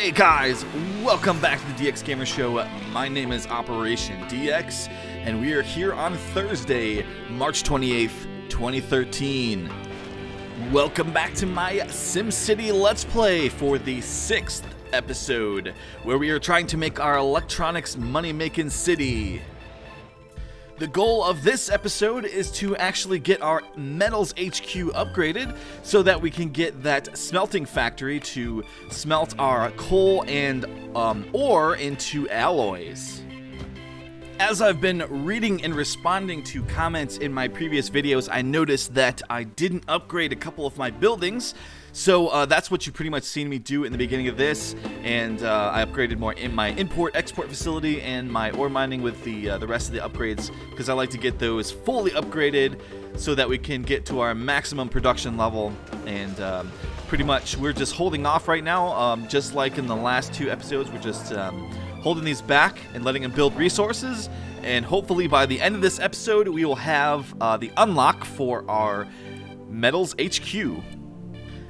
Hey guys, welcome back to the DX Gamer Show. My name is OperationDx, and we are here on Thursday, March 28th, 2013. Welcome back to my Simcity Let's Play for the 6th episode, where we are trying to make our electronics money-making city. The goal of this episode is to actually get our metals HQ upgraded so that we can get that smelting factory to smelt our coal and ore into alloys. As I've been reading and responding to comments in my previous videos, I noticed that I didn't upgrade a couple of my buildings. So that's what you pretty much seen me do in the beginning of this, and I upgraded more in my import-export facility and my ore mining with the rest of the upgrades, because I like to get those fully upgraded so that we can get to our maximum production level. And pretty much we're just holding off right now, just like in the last two episodes. We're just holding these back and letting them build resources, and hopefully by the end of this episode we will have the unlock for our metals HQ.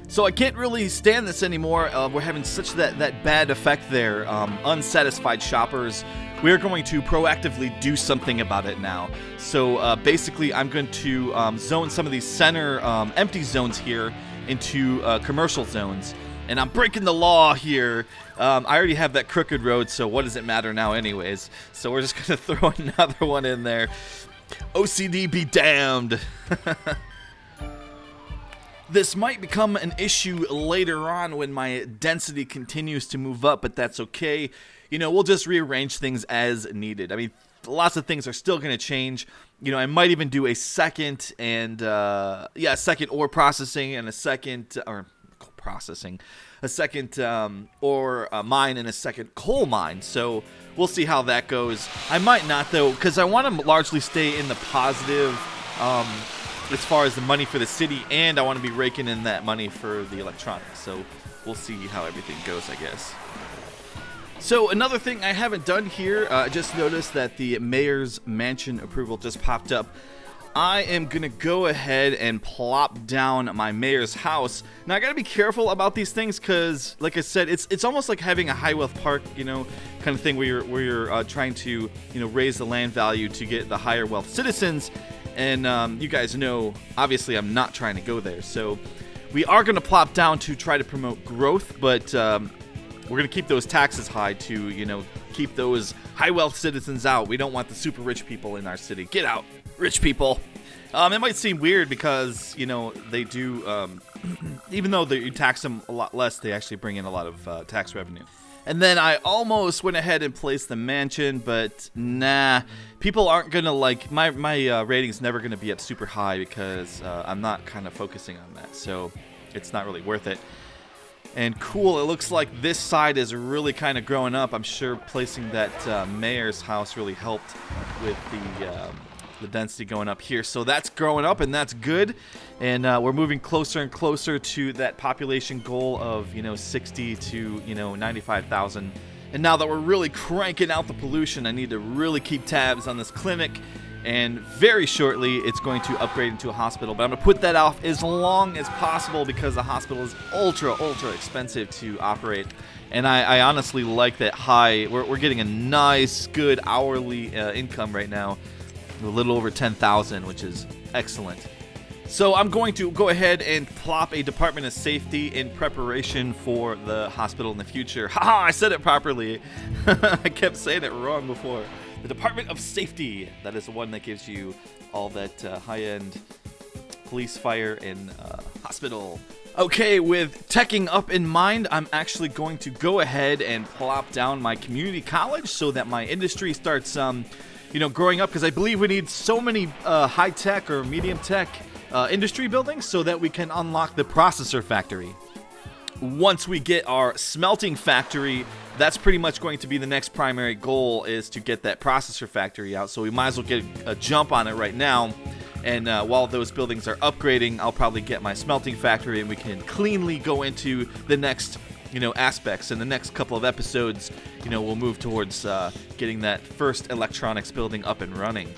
So I can't really stand this anymore. We're having such that bad effect there. Unsatisfied shoppers. We're going to proactively do something about it now. So basically I'm going to zone some of these center empty zones here into commercial zones. And I'm breaking the law here. I already have that crooked road, so what does it matter now anyways? So we're just going to throw another one in there. OCD be damned. This might become an issue later on when my density continues to move up, but that's okay. You know, we'll just rearrange things as needed. I mean, lots of things are still going to change. You know, I might even do a second and, a second ore processing and a second, or processing, a second ore mine and a second coal mine. So we'll see how that goes. I might not, though, because I want to largely stay in the positive, as far as the money for the city, and I want to be raking in that money for the electronics. So we'll see how everything goes, I guess. So another thing I haven't done here, I just noticed that the mayor's mansion approval just popped up. I am going to go ahead and plop down my mayor's house. Now I got to be careful about these things because, like I said, it's almost like having a high wealth park, you know, kind of thing where you're trying to, you know, raise the land value to get the higher wealth citizens. And you guys know, obviously, I'm not trying to go there. So we are going to plop down to try to promote growth, but we're going to keep those taxes high to, you know, keep those high wealth citizens out. We don't want the super rich people in our city. Get out, rich people. It might seem weird because, you know, they do, even though you tax them a lot less, they actually bring in a lot of tax revenue. And then I almost went ahead and placed the mansion, but nah, people aren't gonna like my rating's never gonna be up super high because I'm not kind of focusing on that, so it's not really worth it. And cool, it looks like this side is really kind of growing up. I'm sure placing that mayor's house really helped with the density going up here. So that's growing up, and that's good. And we're moving closer and closer to that population goal of, you know, 60 to, you know, 95,000. And now that we're really cranking out the pollution, I need to really keep tabs on this clinic. And very shortly, it's going to upgrade into a hospital. But I'm going to put that off as long as possible because the hospital is ultra expensive to operate. And I honestly like that high. We're getting a nice, good hourly income right now. A little over 10,000, which is excellent. So I'm going to go ahead and plop a Department of Safety in preparation for the hospital in the future. Haha, I said it properly. I kept saying it wrong before. The Department of Safety. That is the one that gives you all that high-end police, fire, and hospital. Okay, with teching up in mind, I'm actually going to go ahead and plop down my community college so that my industry starts you know, growing up, because I believe we need so many high-tech or medium-tech industry buildings so that we can unlock the processor factory. Once we get our smelting factory, that's pretty much going to be the next primary goal, is to get that processor factory out. So we might as well get a jump on it right now. And while those buildings are upgrading, I'll probably get my smelting factory, and we can cleanly go into the next, you know, aspects. In the next couple of episodes, you know, we'll move towards getting that first electronics building up and running.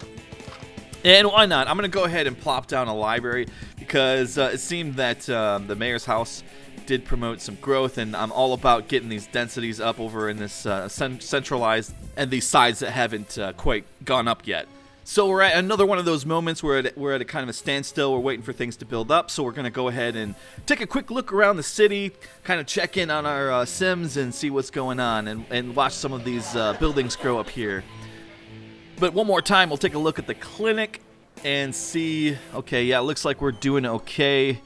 And why not? I'm going to go ahead and plop down a library because it seemed that the mayor's house did promote some growth, and I'm all about getting these densities up over in this centralized, and these sides that haven't quite gone up yet. So we're at another one of those moments where we're at a kind of a standstill. We're waiting for things to build up, so we're going to go ahead and take a quick look around the city, kind of check in on our sims and see what's going on, and watch some of these buildings grow up here. But one more time, we'll take a look at the clinic and see. Okay, yeah, it looks like we're doing okay.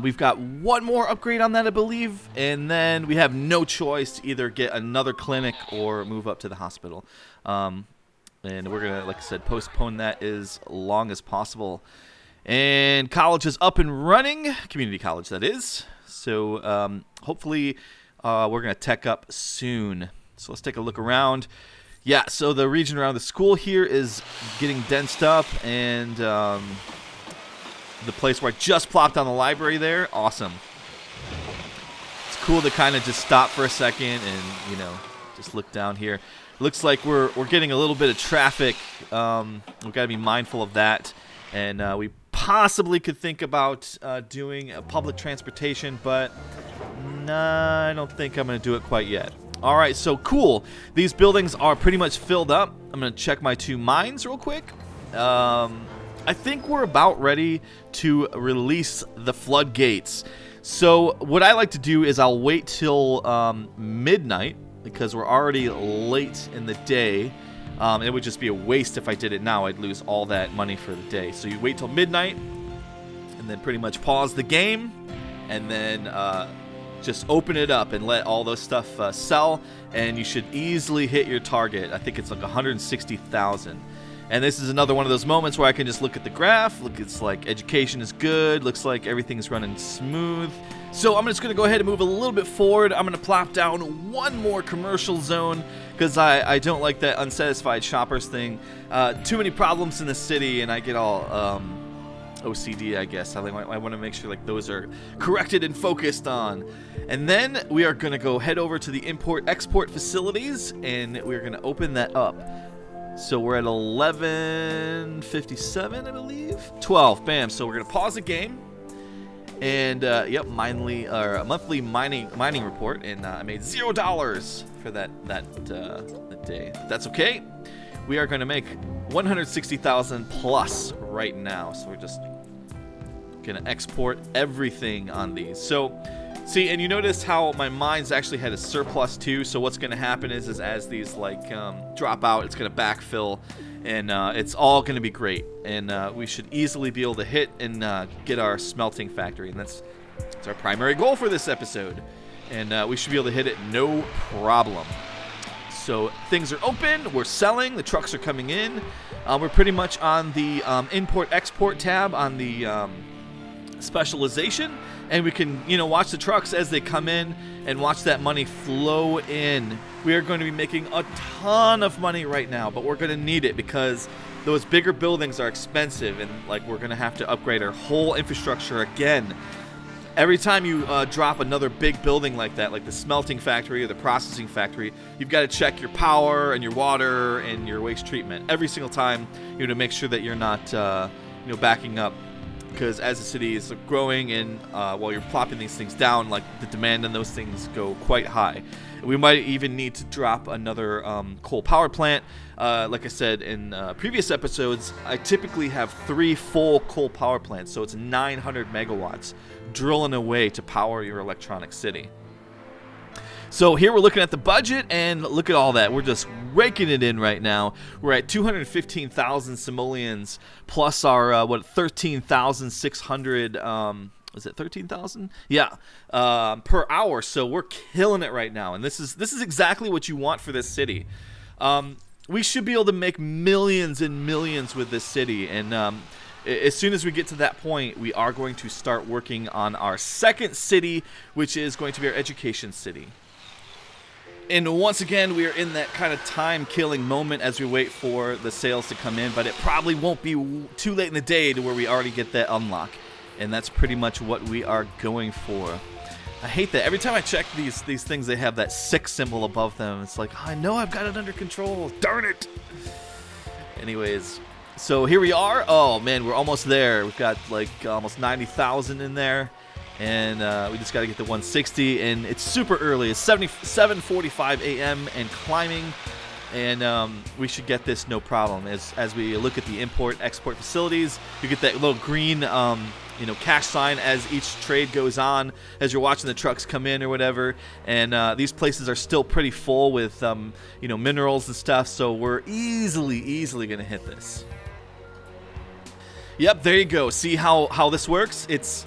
We've got one more upgrade on that, I believe, and then we have no choice to either get another clinic or move up to the hospital. And we're going to, like I said, postpone that as long as possible. And college is up and running. Community college, that is. So hopefully we're going to tech up soon. So let's take a look around. Yeah, so the region around the school here is getting densed up. And the place where I just plopped on the library there, awesome. It's cool to kind of just stop for a second and, you know, just look down here. Looks like we're getting a little bit of traffic. We've got to be mindful of that, and we possibly could think about doing a public transportation, but nah, I don't think I'm going to do it quite yet. All right, so cool. These buildings are pretty much filled up. I'm going to check my 2 mines real quick. I think we're about ready to release the floodgates. So what I like to do is I'll wait till midnight, because we're already late in the day. It would just be a waste if I did it now. I'd lose all that money for the day. So you wait till midnight, and then pretty much pause the game, and then just open it up and let all those stuff sell, and you should easily hit your target. I think it's like 160,000. And this is another one of those moments where I can just look at the graph. Look, it's like education is good. Looks like everything's running smooth. So I'm just going to go ahead and move a little bit forward. I'm going to plop down one more commercial zone because I don't like that unsatisfied shoppers thing. Too many problems in the city, and I get all OCD, I guess. I want to make sure like those are corrected and focused on. And then we are going to go head over to the import-export facilities, and we're going to open that up. So we're at 11:57, I believe. 12, bam. So we're going to pause the game. And yep, monthly mining report, and I made $0 for that day. But that's okay. We are going to make 160,000 plus right now. So we're just going to export everything on these. So see, and you notice how my mines actually had a surplus too. So what's going to happen is as these like drop out, it's going to backfill. And it's all going to be great, and we should easily be able to hit and get our smelting factory, and that's our primary goal for this episode. And we should be able to hit it no problem. So things are open, we're selling, the trucks are coming in. We're pretty much on the import-export tab on the specialization, and we can, you know, watch the trucks as they come in and watch that money flow in. We are going to be making a ton of money right now, but we're going to need it because those bigger buildings are expensive, and like we're going to have to upgrade our whole infrastructure again. Every time you drop another big building like that, like the smelting factory or the processing factory, you've got to check your power and your water and your waste treatment every single time, you know, to make sure that you're not you know, backing up. Because as the city is growing and while you're plopping these things down, like the demand on those things go quite high. We might even need to drop another coal power plant. Like I said in previous episodes, I typically have 3 full coal power plants, so it's 900 megawatts drilling away to power your electronic city. So here we're looking at the budget, and look at all that. We're just raking it in right now. We're at 215,000 simoleons plus our 13,600. Is it 13,000? Yeah, per hour. So we're killing it right now, and this is exactly what you want for this city. We should be able to make millions and millions with this city, and as soon as we get to that point, we are going to start working on our second city, which is going to be our education city. And once again, we are in that kind of time-killing moment as we wait for the sales to come in, but it probably won't be too late in the day to where we already get that unlock. And that's pretty much what we are going for. I hate that. Every time I check these things, they have that 6 symbol above them. It's like, oh, I know I've got it under control. Darn it. Anyways, so here we are. Oh, man, we're almost there. We've got like almost 90,000 in there. And we just got to get the 160, and it's super early. It's 7:45 a.m. and climbing, and we should get this no problem. As we look at the import-export facilities, you get that little green cash sign as each trade goes on, as you're watching the trucks come in or whatever. And these places are still pretty full with minerals and stuff, so we're easily going to hit this. Yep, there you go. See how this works? This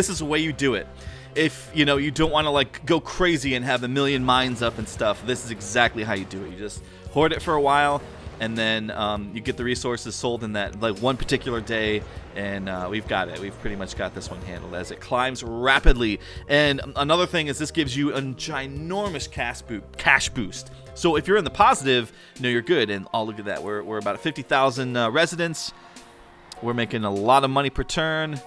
is the way you do it. If you don't want to like go crazy and have a million mines up and stuff, this is exactly how you do it. You just hoard it for a while, and then you get the resources sold in that like one particular day, and we've got it. We've pretty much got this one handled as it climbs rapidly. And another thing is this gives you a ginormous cash boost. So if you're in the positive, you're good. And look at that. We're about 50,000 residents. We're making a lot of money per turn.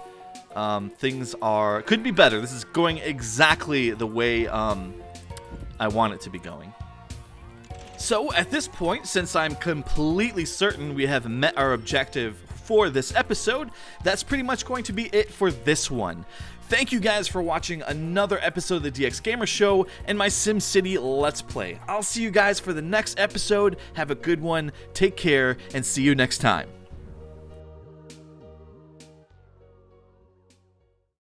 Things could be better. This is going exactly the way I want it to be going. So at this point, since I'm completely certain we have met our objective for this episode, that's pretty much going to be it for this one. Thank you guys for watching another episode of the DX Gamer Show and my SimCity Let's Play. I'll see you guys for the next episode. Have a good one, take care, and see you next time.